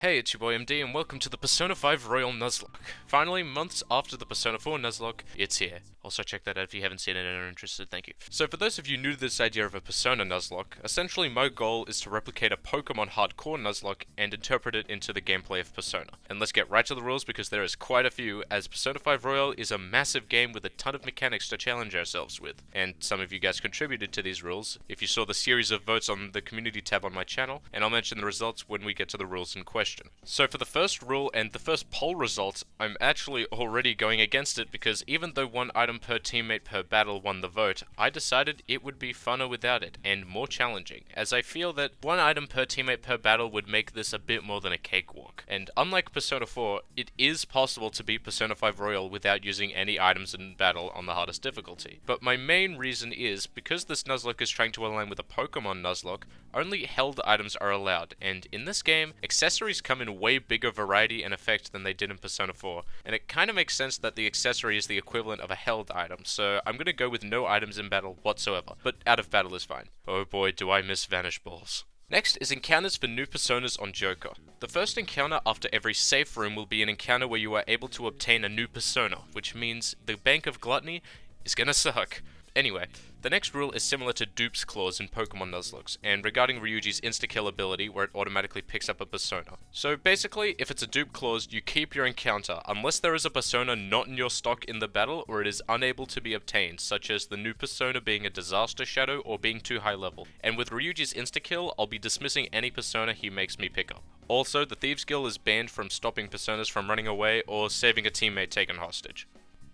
Hey, it's your boy MD, and welcome to the Persona 5 Royal Nuzlocke. Finally, months after the Persona 4 Nuzlocke, it's here. Also check that out if you haven't seen it and are interested, thank you. So for those of you new to this idea of a Persona Nuzlocke, essentially my goal is to replicate a Pokemon hardcore Nuzlocke and interpret it into the gameplay of Persona. And let's get right to the rules because there is quite a few, as Persona 5 Royal is a massive game with a ton of mechanics to challenge ourselves with. And some of you guys contributed to these rules if you saw the series of votes on the community tab on my channel, and I'll mention the results when we get to the rules in question. So for the first rule and the first poll result, I'm actually already going against it because even though one item per teammate per battle won the vote, I decided it would be funner without it and more challenging, as I feel that one item per teammate per battle would make this a bit more than a cakewalk. And unlike Persona 4, it is possible to beat Persona 5 Royal without using any items in battle on the hardest difficulty. But my main reason is, because this Nuzlocke is trying to align with a Pokemon Nuzlocke, only held items are allowed, and in this game, accessories come in way bigger variety and effect than they did in Persona 4, and it kind of makes sense that the accessory is the equivalent of a held item, so I'm gonna go with no items in battle whatsoever, but out of battle is fine. Oh boy, do I miss Vanish Balls. Next is encounters for new personas on Joker. The first encounter after every safe room will be an encounter where you are able to obtain a new persona, which means the Bank of Gluttony is gonna suck. Anyway, the next rule is similar to Dupe's Clause in Pokemon Nuzlocke, and regarding Ryuji's insta-kill ability where it automatically picks up a persona. So basically, if it's a Dupe Clause, you keep your encounter, unless there is a persona not in your stock in the battle or it is unable to be obtained, such as the new persona being a Disaster Shadow or being too high level. And with Ryuji's insta-kill, I'll be dismissing any persona he makes me pick up. Also, the Thieves Guild is banned from stopping personas from running away or saving a teammate taken hostage.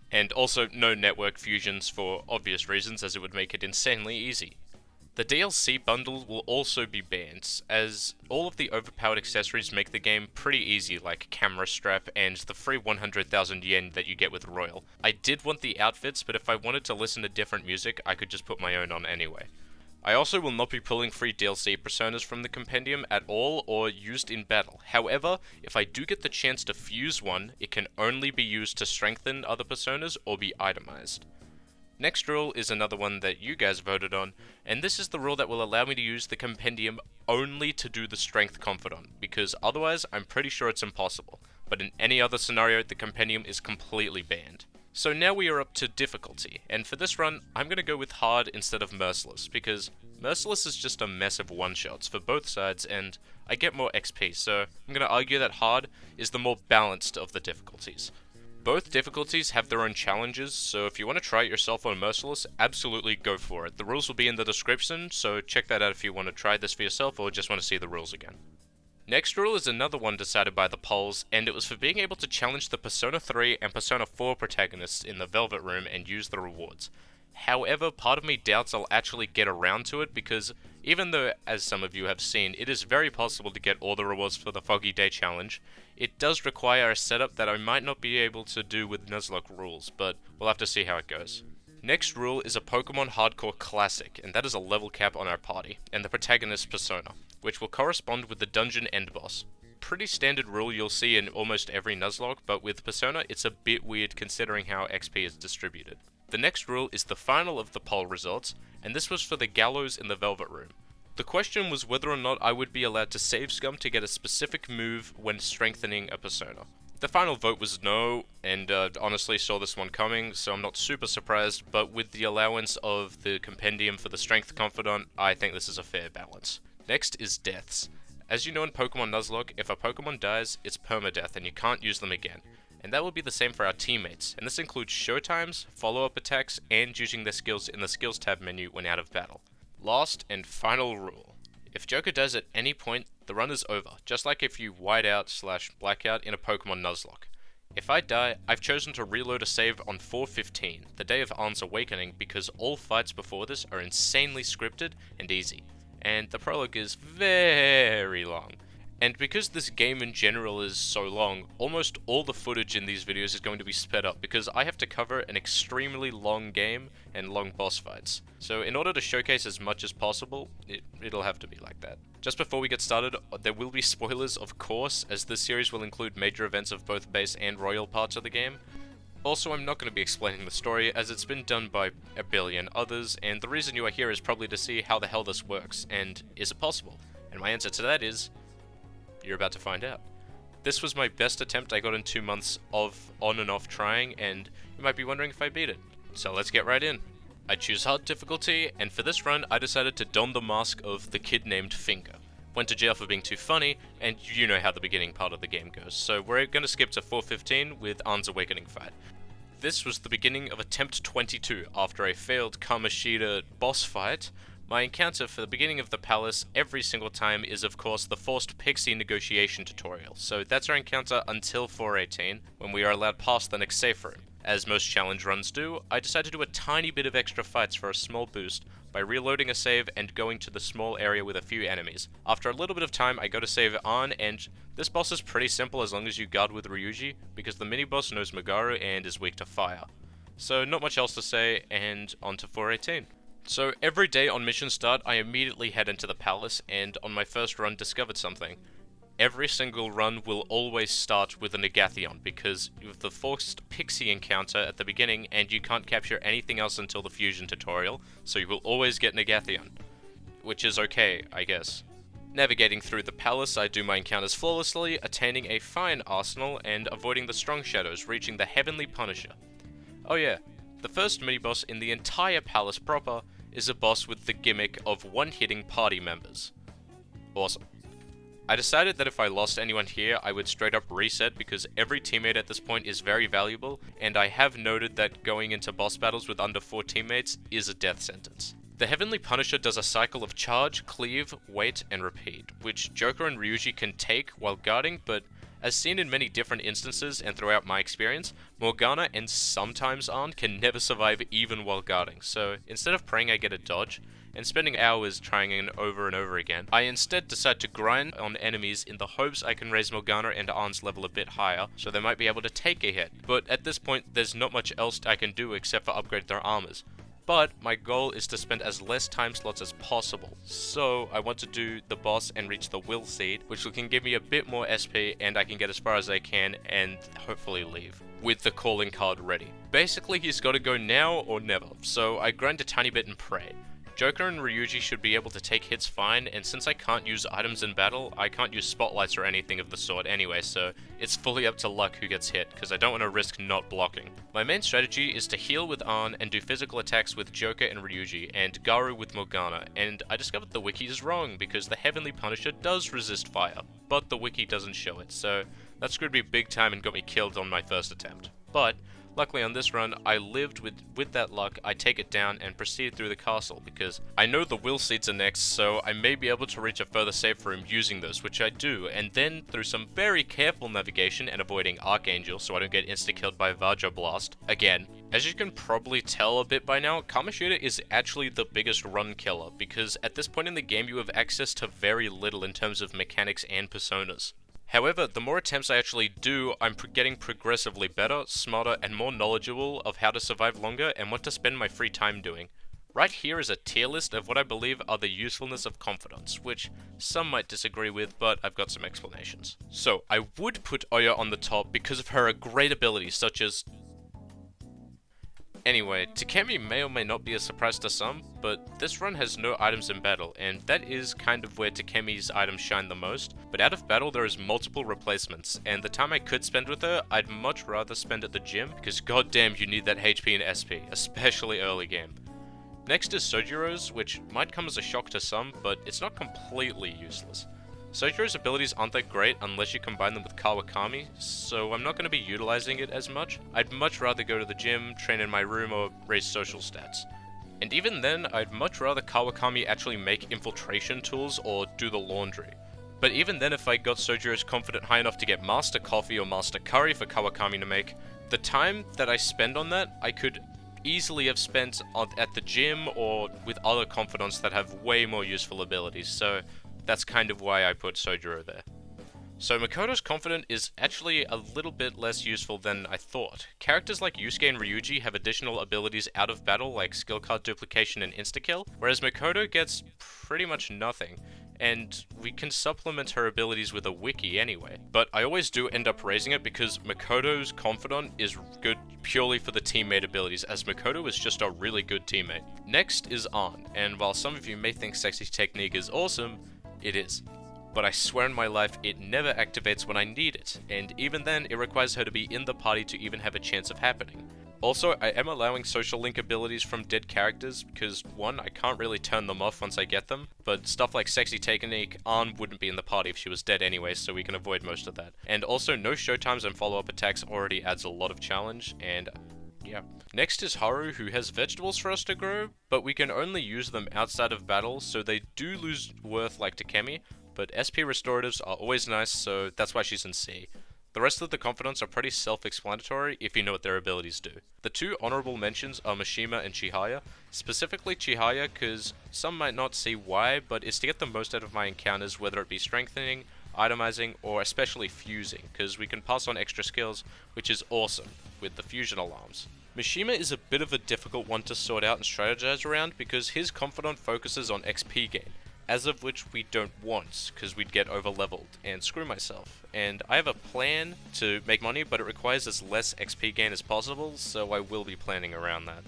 And also no network fusions for obvious reasons, as it would make it insanely easy. The DLC bundle will also be banned, as all of the overpowered accessories make the game pretty easy, like camera strap and the free 100,000 yen that you get with Royal. I did want the outfits, but if I wanted to listen to different music, I could just put my own on anyway. I also will not be pulling free DLC personas from the compendium at all or used in battle. However, if I do get the chance to fuse one, it can only be used to strengthen other personas or be itemized. Next rule is another one that you guys voted on, and this is the rule that will allow me to use the compendium only to do the strength confidant, because otherwise I'm pretty sure it's impossible. But in any other scenario, the compendium is completely banned. So now we are up to difficulty, and for this run, I'm going to go with hard instead of merciless, because merciless is just a mess of one-shots for both sides, and I get more XP, so I'm going to argue that hard is the more balanced of the difficulties. Both difficulties have their own challenges, so if you want to try it yourself on merciless, absolutely go for it. The rules will be in the description, so check that out if you want to try this for yourself or just want to see the rules again. Next rule is another one decided by the polls, and it was for being able to challenge the Persona 3 and Persona 4 protagonists in the Velvet Room and use the rewards. However, part of me doubts I'll actually get around to it because even though, as some of you have seen, it is very possible to get all the rewards for the Foggy Day Challenge, it does require a setup that I might not be able to do with Nuzlocke rules, but we'll have to see how it goes. Next rule is a Pokemon Hardcore Classic, and that is a level cap on our party, and the protagonist persona, which will correspond with the dungeon end boss. Pretty standard rule you'll see in almost every Nuzlocke, but with Persona it's a bit weird considering how XP is distributed. The next rule is the final of the poll results, and this was for the gallows in the Velvet Room. The question was whether or not I would be allowed to save scum to get a specific move when strengthening a persona. The final vote was no, and honestly saw this one coming, so I'm not super surprised, but with the allowance of the compendium for the strength confidant, I think this is a fair balance. Next is deaths. As you know in Pokemon Nuzlocke, if a Pokemon dies, it's permadeath and you can't use them again. And that will be the same for our teammates, and this includes showtimes, follow-up attacks, and using their skills in the skills tab menu when out of battle. Last and final rule. If Joker dies at any point, the run is over, just like if you white out/blackout in a Pokemon Nuzlocke. If I die, I've chosen to reload a save on 4:15, the day of Arn's Awakening, because all fights before this are insanely scripted and easy, and the prologue is very long. And because this game in general is so long, almost all the footage in these videos is going to be sped up because I have to cover an extremely long game and long boss fights. So in order to showcase as much as possible, it'll have to be like that. Just before we get started, there will be spoilers of course, as this series will include major events of both base and royal parts of the game. Also, I'm not going to be explaining the story as it's been done by a billion others, and the reason you are here is probably to see how the hell this works, and is it possible? And my answer to that is, you're about to find out. This was my best attempt I got in 2 months of on and off trying, and you might be wondering if I beat it. So let's get right in. I choose hard difficulty, and for this run I decided to don the mask of the kid named Finger. Went to jail for being too funny, and you know how the beginning part of the game goes, so we're gonna skip to 4:15 with An's Awakening fight. This was the beginning of attempt 22 after a failed Kamoshida boss fight. My encounter for the beginning of the palace every single time is of course the forced pixie negotiation tutorial, so that's our encounter until 4:18, when we are allowed past the next safe room. As most challenge runs do, I decided to do a tiny bit of extra fights for a small boost by reloading a save and going to the small area with a few enemies. After a little bit of time I go to save An, and this boss is pretty simple as long as you guard with Ryuji, because the mini-boss knows Magaru and is weak to fire. So not much else to say, and on to 4:18. So every day on mission start, I immediately head into the palace, and on my first run discovered something. Every single run will always start with a Negathion, because you have the forced pixie encounter at the beginning, and you can't capture anything else until the fusion tutorial, so you will always get Negathion. Which is okay, I guess. Navigating through the palace, I do my encounters flawlessly, attaining a fine arsenal, and avoiding the strong shadows, reaching the Heavenly Punisher. Oh yeah, the first mini-boss in the entire palace proper is a boss with the gimmick of one-hitting party members. Awesome. I decided that if I lost anyone here, I would straight up reset because every teammate at this point is very valuable, and I have noted that going into boss battles with under 4 teammates is a death sentence. The Heavenly Punisher does a cycle of charge, cleave, wait, and repeat, which Joker and Ryuji can take while guarding, but as seen in many different instances and throughout my experience, Morgana and sometimes An can never survive even while guarding, so instead of praying I get a dodge, and spending hours trying it over and over again, I instead decide to grind on enemies in the hopes I can raise Morgana and An's level a bit higher, so they might be able to take a hit, but at this point there's not much else I can do except for upgrade their armors. But my goal is to spend as less time slots as possible, so I want to do the boss and reach the Will Seed, which can give me a bit more SP and I can get as far as I can and hopefully leave, with the calling card ready. Basically he's got to go now or never, so I grind a tiny bit and pray. Joker and Ryuji should be able to take hits fine, and since I can't use items in battle, I can't use spotlights or anything of the sort anyway, so it's fully up to luck who gets hit, because I don't want to risk not blocking. My main strategy is to heal with An and do physical attacks with Joker and Ryuji, and Garu with Morgana, and I discovered the wiki is wrong, because the Heavenly Punisher does resist fire, but the wiki doesn't show it, so that screwed me big time and got me killed on my first attempt. But luckily on this run, I lived with that luck. I take it down and proceed through the castle because I know the Will Seeds are next, so I may be able to reach a further safe room using those, which I do, and then through some very careful navigation and avoiding Archangel so I don't get insta-killed by Vajra Blast. Again, as you can probably tell a bit by now, Kamoshida is actually the biggest run killer because at this point in the game you have access to very little in terms of mechanics and personas. However, the more attempts I actually do, I'm getting progressively better, smarter, and more knowledgeable of how to survive longer and what to spend my free time doing. Right here is a tier list of what I believe are the usefulness of confidence, which some might disagree with, but I've got some explanations. So, I would put Oya on the top because of her great abilities such as... Anyway, Takemi may or may not be a surprise to some, but this run has no items in battle, and that is kind of where Takemi's items shine the most. But out of battle there is multiple replacements, and the time I could spend with her, I'd much rather spend at the gym, because goddamn you need that HP and SP, especially early game. Next is Sojiro's, which might come as a shock to some, but it's not completely useless. Sojiro's abilities aren't that great unless you combine them with Kawakami, so I'm not going to be utilizing it as much. I'd much rather go to the gym, train in my room, or raise social stats. And even then, I'd much rather Kawakami actually make infiltration tools or do the laundry. But even then, if I got Sojiro's confident high enough to get Master Coffee or Master Curry for Kawakami to make, the time that I spend on that, I could easily have spent at the gym or with other confidants that have way more useful abilities, so that's kind of why I put Sojiro there. So Makoto's Confidant is actually a little bit less useful than I thought. Characters like Yusuke and Ryuji have additional abilities out of battle like skill card duplication and insta-kill, whereas Makoto gets pretty much nothing, and we can supplement her abilities with a wiki anyway. But I always do end up raising it because Makoto's Confidant is good purely for the teammate abilities, as Makoto is just a really good teammate. Next is An, and while some of you may think Sexy Technique is awesome, it is. but I swear on my life it never activates when I need it, and even then it requires her to be in the party to even have a chance of happening. Also, I am allowing social link abilities from dead characters because, one, I can't really turn them off once I get them, but stuff like Sexy Technique, wouldn't be in the party if she was dead anyway, so we can avoid most of that. And also, no showtimes and follow-up attacks already adds a lot of challenge, and yeah. Next is Haru, who has vegetables for us to grow, but we can only use them outside of battle, so they do lose worth like Takemi, but SP restoratives are always nice, so that's why she's in C. The rest of the confidants are pretty self-explanatory if you know what their abilities do. The two honorable mentions are Mishima and Chihaya, specifically Chihaya because some might not see why, but it's to get the most out of my encounters, whether it be strengthening, itemizing, or especially fusing, because we can pass on extra skills, which is awesome with the fusion alarms. Mishima is a bit of a difficult one to sort out and strategize around because his confidant focuses on XP gain, as of which we don't want, because we'd get over-leveled and screw myself. And I have a plan to make money, but it requires as less XP gain as possible, so I will be planning around that.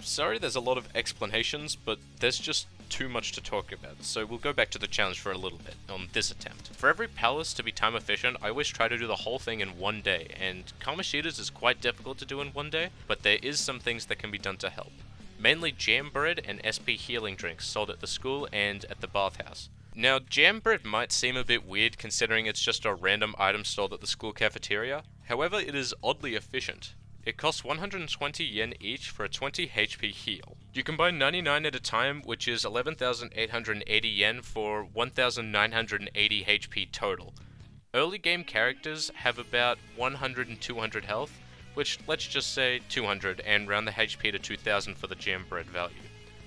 Sorry there's a lot of explanations, but there's just too much to talk about, so we'll go back to the challenge for a little bit on this attempt. For every palace to be time efficient, I always try to do the whole thing in one day, and Kamoshida's is quite difficult to do in one day, but there is some things that can be done to help. Mainly jam bread and SP healing drinks sold at the school and at the bathhouse. Now, jam bread might seem a bit weird considering it's just a random item sold at the school cafeteria, however it is oddly efficient. It costs 120 yen each for a 20 HP heal. You can buy 99 at a time, which is 11,880 yen for 1,980 HP total. Early game characters have about 100 and 200 health, which let's just say 200 and round the HP to 2000 for the jam bread value.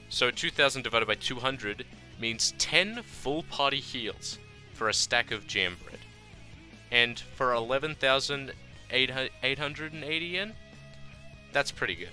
So 2000 divided by 200 means 10 full party heals for a stack of jam bread. And for 11,880 yen, that's pretty good.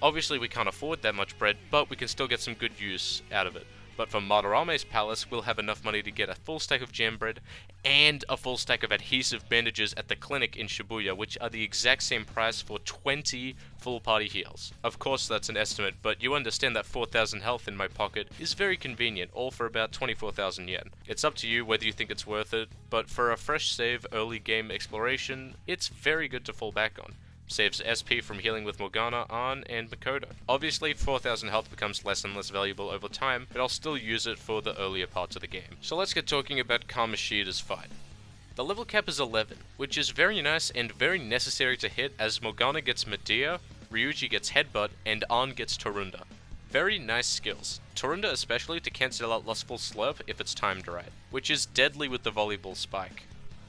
Obviously we can't afford that much bread, but we can still get some good use out of it. But for Madarame's palace, we'll have enough money to get a full stack of jam bread and a full stack of adhesive bandages at the clinic in Shibuya, which are the exact same price for 20 full party heals. Of course that's an estimate, but you understand that 4,000 health in my pocket is very convenient, all for about 24,000 yen. It's up to you whether you think it's worth it, but for a fresh save early game exploration, it's very good to fall back on. Saves SP from healing with Morgana, Ahn, and Makoto. Obviously, 4,000 health becomes less and less valuable over time, but I'll still use it for the earlier parts of the game. So let's get talking about Kamoshida's fight. The level cap is 11, which is very nice and very necessary to hit as Morgana gets Medea, Ryuji gets Headbutt, and Ahn gets Torunda. Very nice skills. Torunda especially to cancel out Lustful Slurp if it's timed right, which is deadly with the volleyball spike.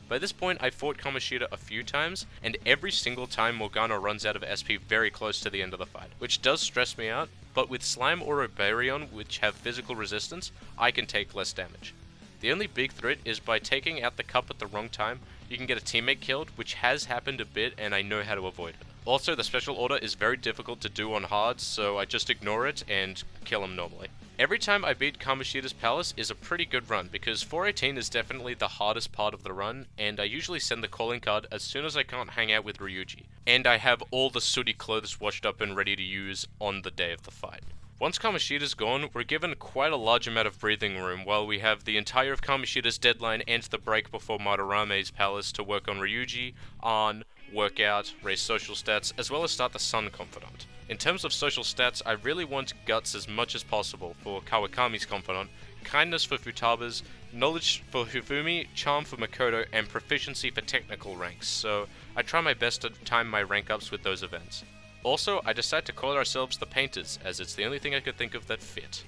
By this point, I fought Kamoshida a few times, and every single time Morgana runs out of SP very close to the end of the fight, which does stress me out, but with Slime or Obarion, which have physical resistance, I can take less damage. The only big threat is by taking out the cup at the wrong time, you can get a teammate killed, which has happened a bit and I know how to avoid it. Also, the special order is very difficult to do on hard, so I just ignore it and kill him normally. Every time I beat Kamoshida's palace is a pretty good run, because 418 is definitely the hardest part of the run, and I usually send the calling card as soon as I can't hang out with Ryuji. And I have all the sooty clothes washed up and ready to use on the day of the fight. Once Kamoshida's gone, we're given quite a large amount of breathing room while we have the entire of Kamoshida's deadline and the break before Madarame's palace to work on Ryuji, Ahn, work out, raise social stats, as well as start the Sun Confidant. In terms of social stats, I really want Guts as much as possible for Kawakami's Confidant, Kindness for Futaba's, Knowledge for Hifumi, Charm for Makoto, and Proficiency for technical ranks, so I try my best to time my rank ups with those events. Also, I decide to call ourselves the Painters, as it's the only thing I could think of that fit.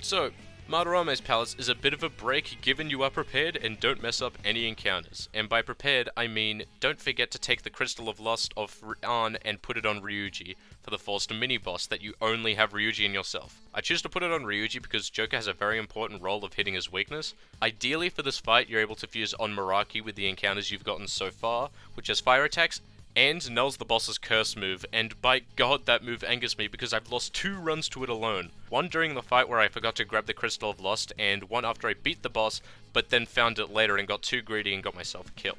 So, Madarame's palace is a bit of a break given you are prepared and don't mess up any encounters. And by prepared, I mean don't forget to take the Crystal of Lust off Ahn and put it on Ryuji for the forced mini-boss that you only have Ryuji in yourself. I choose to put it on Ryuji because Joker has a very important role of hitting his weakness. Ideally for this fight, you're able to fuse on Meraki with the encounters you've gotten so far, which has fire attacks, and nulls the boss's curse move, and by god that move angers me because I've lost 2 runs to it alone. One during the fight where I forgot to grab the Crystal of Lust, and one after I beat the boss, but then found it later and got too greedy and got myself killed.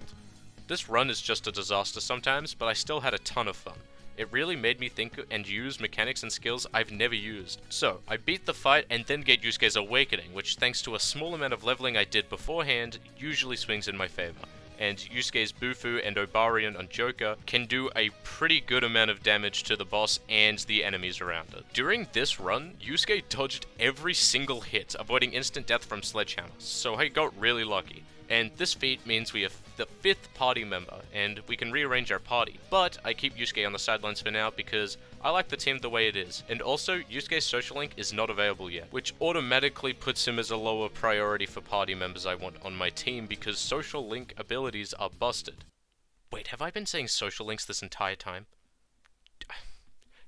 This run is just a disaster sometimes, but I still had a ton of fun. It really made me think and use mechanics and skills I've never used. So, I beat the fight and then get Yusuke's Awakening, which thanks to a small amount of leveling I did beforehand, usually swings in my favor. And Yusuke's Bufu and Obarian on Joker can do a pretty good amount of damage to the boss and the enemies around it. During this run, Yusuke dodged every single hit, avoiding instant death from sledgehammers, so I got really lucky. And this feat means we have the 5th party member, and we can rearrange our party. But I keep Yusuke on the sidelines for now because I like the team the way it is. And also, Yusuke's social link is not available yet, which automatically puts him as a lower priority for party members I want on my team because social link abilities are busted. Wait, have I been saying social links this entire time?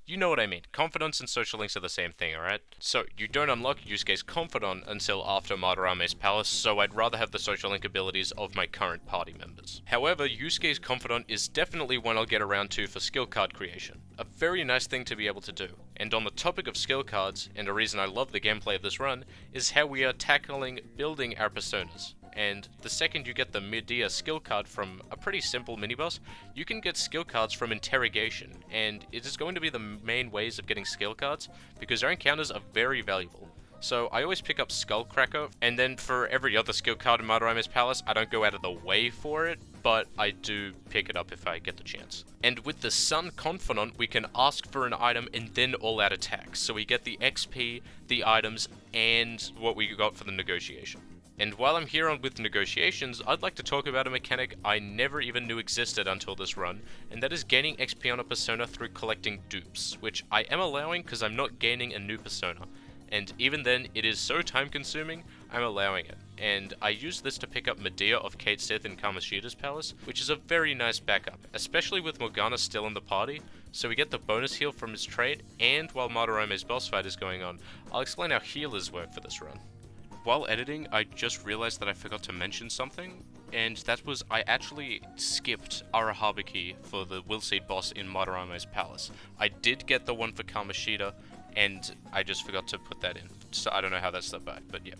You know what I mean. Confidants and social links are the same thing, alright? So, you don't unlock Yusuke's Confidant until after Madarame's Palace, so I'd rather have the social link abilities of my current party members. However, Yusuke's Confidant is definitely one I'll get around to for skill card creation. A very nice thing to be able to do. And on the topic of skill cards, and a reason I love the gameplay of this run, is how we are tackling building our personas. And the second you get the Medea skill card from a pretty simple mini-boss, you can get skill cards from interrogation, and it is going to be the main ways of getting skill cards, because our encounters are very valuable. So I always pick up Skullcracker, and then for every other skill card in Madarame's Palace, I don't go out of the way for it, but I do pick it up if I get the chance. And with the Sun Confidant, we can ask for an item and then all-out attack, so we get the XP, the items, and what we got for the negotiation. And while I'm here on with negotiations, I'd like to talk about a mechanic I never even knew existed until this run, and that is gaining XP on a persona through collecting dupes, which I am allowing because I'm not gaining a new persona. And even then, it is so time consuming, I'm allowing it. And I use this to pick up Medea of Kate Sith in Kamoshida's Palace, which is a very nice backup, especially with Morgana still in the party, so we get the bonus heal from his trait, and while Madarame's boss fight is going on. I'll explain how healers work for this run. While editing, I just realized that I forgot to mention something, and that was I actually skipped Arahabiki for the Willseed boss in Madarame's Palace. I did get the one for Kamoshida, and I just forgot to put that in, so I don't know how that slipped by, but yeah.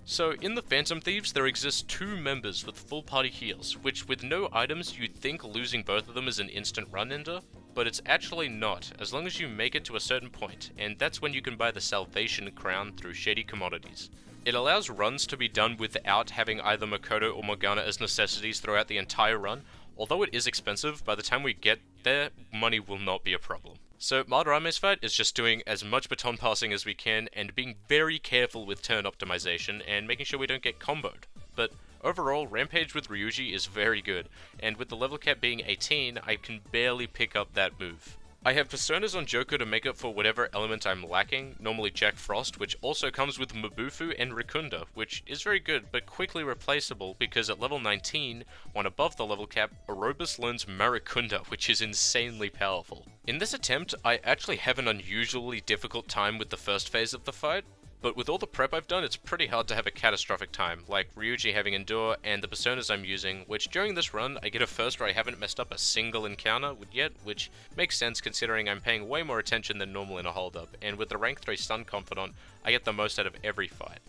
So, in the Phantom Thieves, there exist 2 members with full party heals, which with no items, you'd think losing both of them is an instant run ender, but it's actually not, as long as you make it to a certain point, and that's when you can buy the Salvation Crown through Shady Commodities. It allows runs to be done without having either Makoto or Morgana as necessities throughout the entire run. Although it is expensive, by the time we get there, money will not be a problem. So Madarame's fight is just doing as much baton passing as we can and being very careful with turn optimization and making sure we don't get comboed. But overall, Rampage with Ryuji is very good, and with the level cap being 18, I can barely pick up that move. I have personas on Joker to make up for whatever element I'm lacking, normally Jack Frost, which also comes with Mabufu and Rikunda, which is very good but quickly replaceable because at level 19, one above the level cap, Orobus learns Marikunda, which is insanely powerful. In this attempt, I actually have an unusually difficult time with the first phase of the fight, but with all the prep I've done, it's pretty hard to have a catastrophic time, like Ryuji having Endure and the personas I'm using, which during this run, I get a first where I haven't messed up a single encounter yet, which makes sense considering I'm paying way more attention than normal in a holdup, and with the rank 3 Sun Confidant, I get the most out of every fight.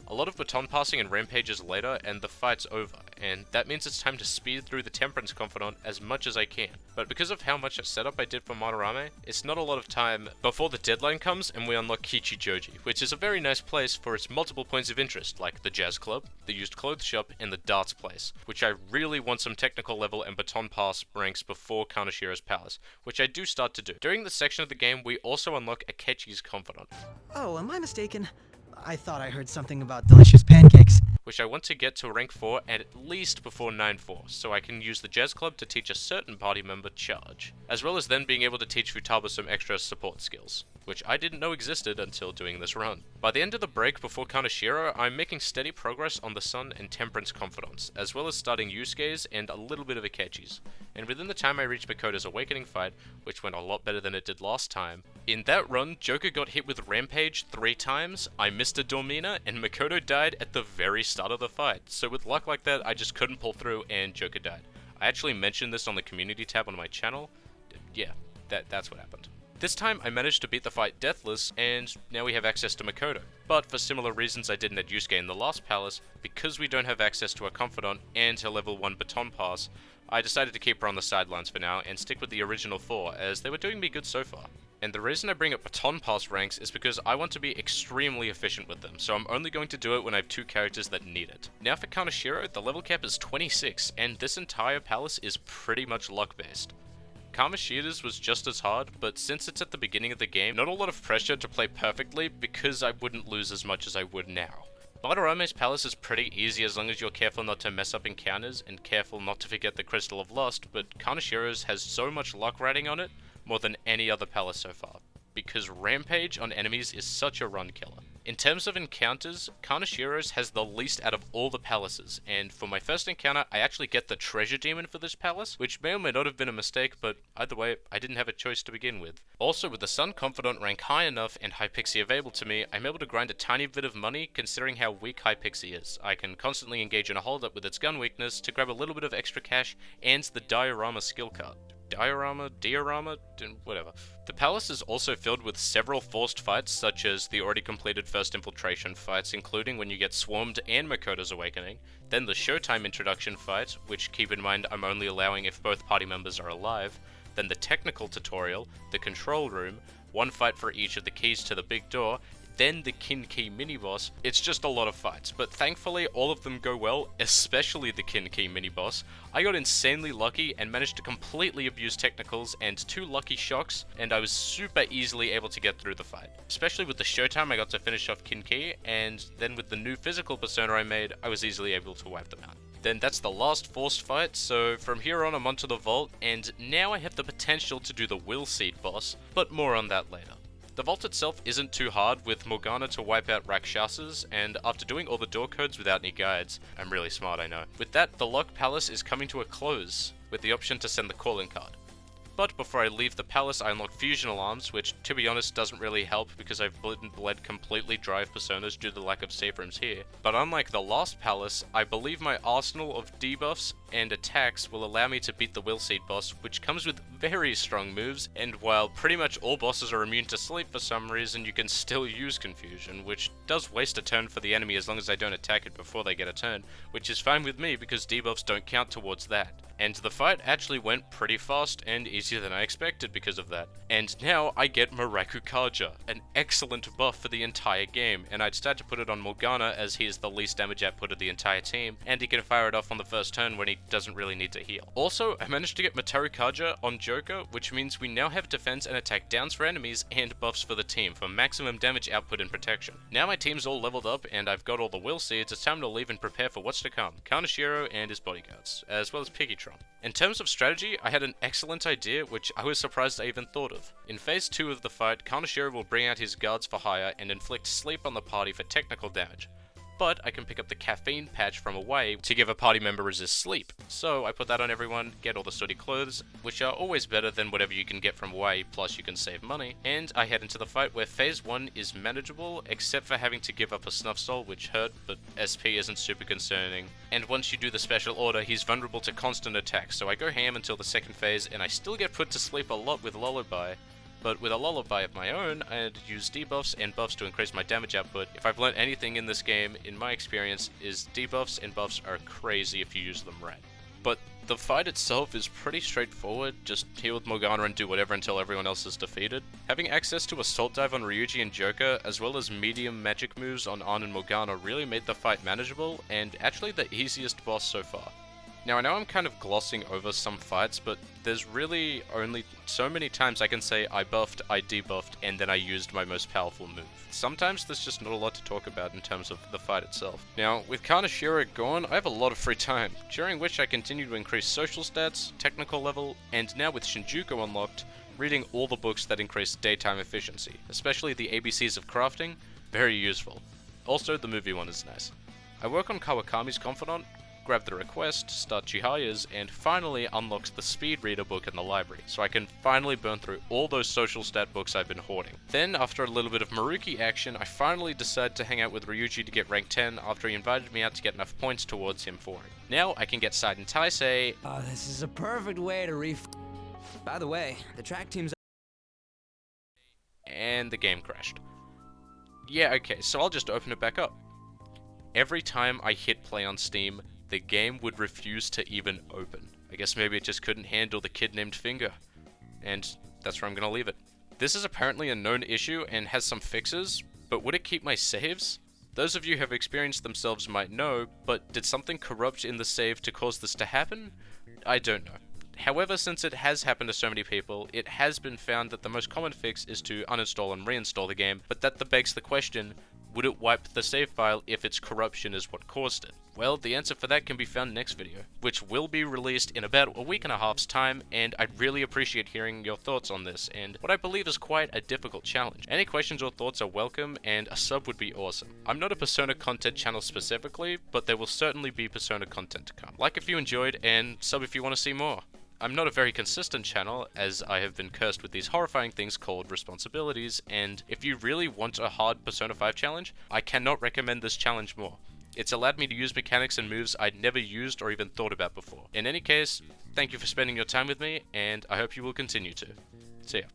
A lot of baton passing and rampages later, and the fight's over, and that means it's time to speed through the Temperance Confidant as much as I can. But because of how much setup I did for Madarame, it's not a lot of time before the deadline comes and we unlock Kichijoji, which is a very nice place for its multiple points of interest, like the Jazz Club, the Used Clothes Shop, and the Darts Place, which I really want some technical level and baton pass ranks before Kanashiro's Palace, which I do start to do. During this section of the game, we also unlock Akechi's Confidant. Oh, am I mistaken? I thought I heard something about delicious pancakes. Which I want to get to rank 4 at least before 9-4, so I can use the Jazz Club to teach a certain party member charge, as well as then being able to teach Futaba some extra support skills, which I didn't know existed until doing this run. By the end of the break before Kanashiro, I'm making steady progress on the Sun and Temperance Confidants, as well as starting Yusuke's and a little bit of Akechi's. And within the time I reached Makoto's Awakening fight, which went a lot better than it did last time, in that run, Joker got hit with Rampage 3 times, I missed a Dormina, and Makoto died at the very start of the fight. So with luck like that, I just couldn't pull through and Joker died. I actually mentioned this on the community tab on my channel. Yeah, that's what happened. This time I managed to beat the fight deathless, and now we have access to Makoto. but for similar reasons I didn't at Yusuke in the last palace, because we don't have access to a confidant and a level 1 baton pass, I decided to keep her on the sidelines for now and stick with the original 4, as they were doing me good so far. And the reason I bring up baton pass ranks is because I want to be extremely efficient with them, so I'm only going to do it when I have 2 characters that need it. Now for Kaneshiro, the level cap is 26, and this entire palace is pretty much luck based. Kamoshida's was just as hard, but since it's at the beginning of the game, not a lot of pressure to play perfectly because I wouldn't lose as much as I would now. Madarame's palace is pretty easy as long as you're careful not to mess up encounters and careful not to forget the Crystal of Lust, but Kaneshiro's has so much luck riding on it, more than any other palace so far, because Rampage on enemies is such a run killer. In terms of encounters, Kaneshiro's has the least out of all the palaces, and for my first encounter, I actually get the Treasure Demon for this palace, which may or may not have been a mistake, but either way, I didn't have a choice to begin with. Also, with the Sun Confidant rank high enough and Hypixie available to me, I'm able to grind a tiny bit of money considering how weak Hypixie is. I can constantly engage in a hold-up with its gun weakness to grab a little bit of extra cash and the Diorama skill card. Diorama, whatever. The palace is also filled with several forced fights, such as the already completed first infiltration fights, including when you get swarmed and Makoto's awakening, then the Showtime introduction fight, which keep in mind I'm only allowing if both party members are alive, then the technical tutorial, the control room, one fight for each of the keys to the big door, then the Kin Key mini-boss. It's just a lot of fights, but thankfully all of them go well, especially the Kin Key mini-boss. I got insanely lucky and managed to completely abuse technicals and 2 lucky shocks, and I was super easily able to get through the fight. Especially with the Showtime, I got to finish off Kin Key, and then with the new physical persona I made, I was easily able to wipe them out. Then that's the last forced fight, so from here on I'm onto the vault, and now I have the potential to do the Will Seed boss, but more on that later. The vault itself isn't too hard, with Morgana to wipe out Rakshasas, and after doing all the door codes without any guides, I'm really smart I know. With that, the Lock Palace is coming to a close, with the option to send the calling card. But before I leave the palace, I unlock Fusion Alarms, which, to be honest, doesn't really help because I've bled completely dry of personas due to the lack of save rooms here. But unlike the last palace, I believe my arsenal of debuffs and attacks will allow me to beat the Will Seed boss, which comes with very strong moves, and while pretty much all bosses are immune to sleep for some reason, you can still use Confusion, which does waste a turn for the enemy as long as I don't attack it before they get a turn, which is fine with me because debuffs don't count towards that. And the fight actually went pretty fast and easier than I expected because of that. And now I get Miraku Kaja, an excellent buff for the entire game, and I decided to put it on Morgana as he is the least damage output of the entire team, and he can fire it off on the first turn when he doesn't really need to heal. Also, I managed to get Mataru Kaja on Joker, which means we now have defense and attack downs for enemies and buffs for the team for maximum damage output and protection. Now my team's all leveled up and I've got all the Will Seeds, it's time to leave and prepare for what's to come, Kaneshiro and his bodyguards, as well as Piggytron. In terms of strategy, I had an excellent idea which I was surprised I even thought of. In phase 2 of the fight, Kaneshiro will bring out his guards for hire and inflict sleep on the party for technical damage. But I can pick up the caffeine patch from away to give a party member resist sleep. So I put that on everyone, get all the sooty clothes, which are always better than whatever you can get from away, plus you can save money, and I head into the fight where phase 1 is manageable, except for having to give up a Snuff Soul, which hurt, but SP isn't super concerning. And once you do the special order, he's vulnerable to constant attacks, so I go ham until the second phase, and I still get put to sleep a lot with Lullaby. But with a lullaby of my own, I had to use debuffs and buffs to increase my damage output. If I've learned anything in this game, in my experience, is debuffs and buffs are crazy if you use them right. But the fight itself is pretty straightforward, just heal with Morgana and do whatever until everyone else is defeated. Having access to Assault Dive on Ryuji and Joker, as well as medium magic moves on An and Morgana really made the fight manageable, and actually the easiest boss so far. Now I know I'm kind of glossing over some fights, but there's really only so many times I can say I buffed, I debuffed, and then I used my most powerful move. Sometimes there's just not a lot to talk about in terms of the fight itself. Now, with Kaneshiro gone, I have a lot of free time, during which I continue to increase social stats, technical level, and now with Shinjuku unlocked, reading all the books that increase daytime efficiency, especially the ABCs of crafting, very useful. Also, the movie one is nice. I work on Kawakami's Confidant, grab the request, start Chihaya's, and finally unlocks the speed reader book in the library, so I can finally burn through all those social stat books I've been hoarding. Then, after a little bit of Maruki action, I finally decide to hang out with Ryuji to get rank 10 after he invited me out to get enough points towards him for it. Now I can get Seiden Taisei. Oh, this is a perfect way to By the way, the track team's... And the game crashed. Yeah, okay, so I'll just open it back up. Every time I hit play on Steam, the game would refuse to even open. I guess maybe it just couldn't handle the kid named Finger. And that's where I'm gonna leave it. This is apparently a known issue and has some fixes, but would it keep my saves? Those of you who have experienced themselves might know, but did something corrupt in the save to cause this to happen? I don't know. However, since it has happened to so many people, it has been found that the most common fix is to uninstall and reinstall the game, but that begs the question, would it wipe the save file if its corruption is what caused it? Well, the answer for that can be found next video, which will be released in about a week and a half's time, and I'd really appreciate hearing your thoughts on this, and what I believe is quite a difficult challenge. Any questions or thoughts are welcome, and a sub would be awesome. I'm not a Persona content channel specifically, but there will certainly be Persona content to come. Like if you enjoyed, and sub if you want to see more. I'm not a very consistent channel, as I have been cursed with these horrifying things called responsibilities, and if you really want a hard Persona 5 challenge, I cannot recommend this challenge more. It's allowed me to use mechanics and moves I'd never used or even thought about before. In any case, thank you for spending your time with me, and I hope you will continue to. See ya.